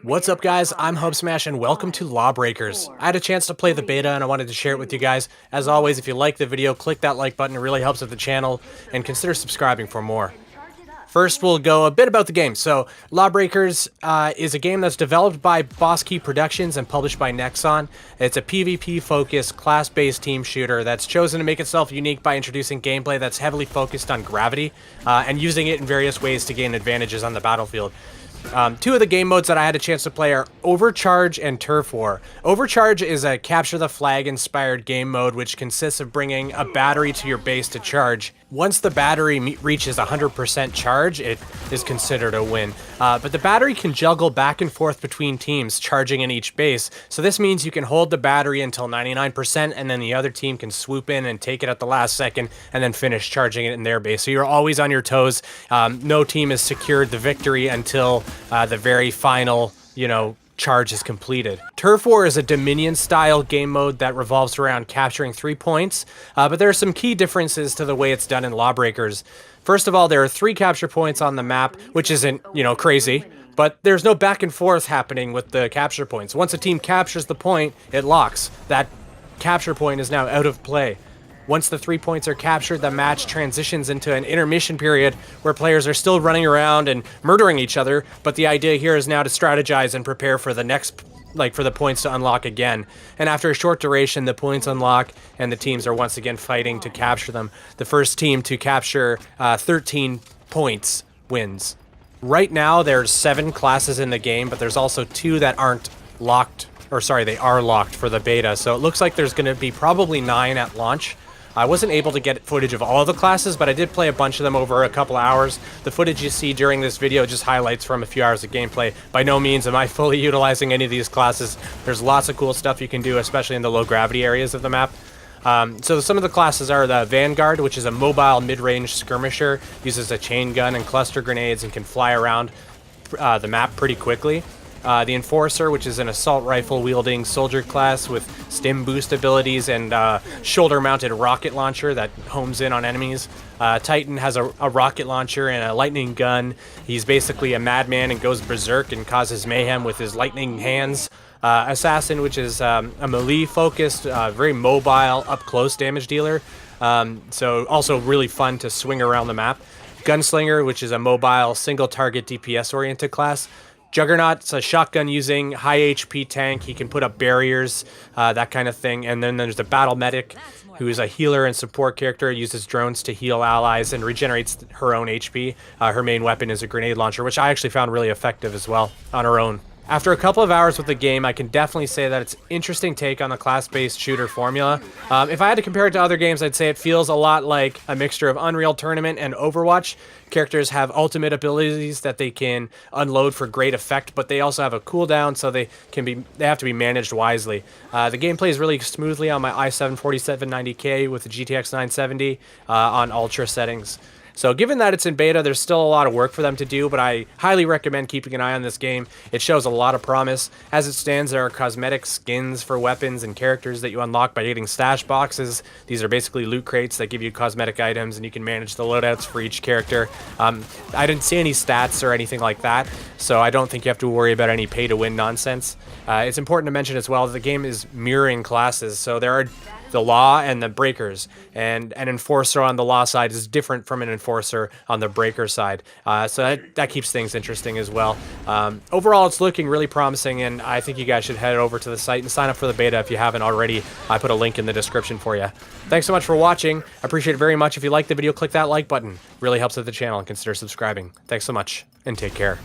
What's up, guys? I'm Hubsmash and welcome to Lawbreakers. I had a chance to play the beta and I wanted to share it with you guys. As always, if you like the video, click that like button. It really helps with the channel, and consider subscribing for more. First, we'll go a bit about the game. So, Lawbreakers is a game that's developed by Boss Key Productions and published by Nexon. It's a PvP-focused, class-based team shooter that's chosen to make itself unique by introducing gameplay that's heavily focused on gravity and using it in various ways to gain advantages on the battlefield. Two of the game modes that I had a chance to play are Overcharge and Turf War. Overcharge is a capture the flag inspired game mode which consists of bringing a battery to your base to charge. Once the battery reaches 100% charge, it is considered a win. But the battery can juggle back and forth between teams, charging in each base. So this means you can hold the battery until 99% and then the other team can swoop in and take it at the last second and then finish charging it in their base. So you're always on your toes. No team has secured the victory until the very final, charge is completed. Turf War is a Dominion-style game mode that revolves around capturing 3 points, but there are some key differences to the way it's done in Lawbreakers. First of all, there are 3 capture points on the map, which isn't, crazy, but there's no back and forth happening with the capture points. Once a team captures the point, it locks. That capture point is now out of play. Once the 3 points are captured, the match transitions into an intermission period where players are still running around and murdering each other, but the idea here is now to strategize and prepare for the next, for the points to unlock again. And after a short duration, the points unlock and the teams are once again fighting to capture them. The first team to capture 13 points wins. Right now, there's 7 classes in the game, but there's also 2 that aren't locked, they are locked for the beta. So it looks like there's going to be probably 9 at launch. I wasn't able to get footage of all the classes, but I did play a bunch of them over a couple hours. The footage you see during this video just highlights from a few hours of gameplay. By no means am I fully utilizing any of these classes. There's lots of cool stuff you can do, especially in the low gravity areas of the map. So some of the classes are the Vanguard, which is a mobile mid-range skirmisher, uses a chain gun and cluster grenades and can fly around the map pretty quickly. The Enforcer, which is an assault rifle wielding soldier class with stim boost abilities and shoulder mounted rocket launcher that homes in on enemies. Titan has a rocket launcher and a lightning gun. He's basically a madman and goes berserk and causes mayhem with his lightning hands. Assassin, which is a melee focused, very mobile, up close damage dealer. So also really fun to swing around the map. Gunslinger, which is a mobile single target DPS oriented class. Juggernaut's a shotgun using high HP tank. He can put up barriers, that kind of thing. And then there's the Battle Medic, who is a healer and support character, uses drones to heal allies and regenerates her own HP. Her main weapon is a grenade launcher, which I actually found really effective as well on her own. After a couple of hours with the game, I can definitely say that it's an interesting take on the class-based shooter formula. If I had to compare it to other games, I'd say it feels a lot like a mixture of Unreal Tournament and Overwatch. Characters have ultimate abilities that they can unload for great effect, but they also have a cooldown, so they have to be managed wisely. The game plays really smoothly on my i7 4790K with the GTX 970 on ultra settings. So given that it's in beta, there's still a lot of work for them to do, but I highly recommend keeping an eye on this game. It shows a lot of promise. As it stands, there are cosmetic skins for weapons and characters that you unlock by getting stash boxes. These are basically loot crates that give you cosmetic items, and you can manage the loadouts for each character. I didn't see any stats or anything like that, so I don't think you have to worry about any pay-to-win nonsense. It's important to mention as well that the game is mirroring classes, so there are the Law and the Breakers, and an Enforcer on the Law side is different from an Enforcer on the Breaker side, so that keeps things interesting as well. Overall, it's looking really promising, and I think you guys should head over to the site and sign up for the beta if you haven't already. I put a link in the description for you. Thanks so much for watching. I appreciate it very much. If you liked the video, click that like button. Really helps with the channel, and consider subscribing. Thanks so much, and take care.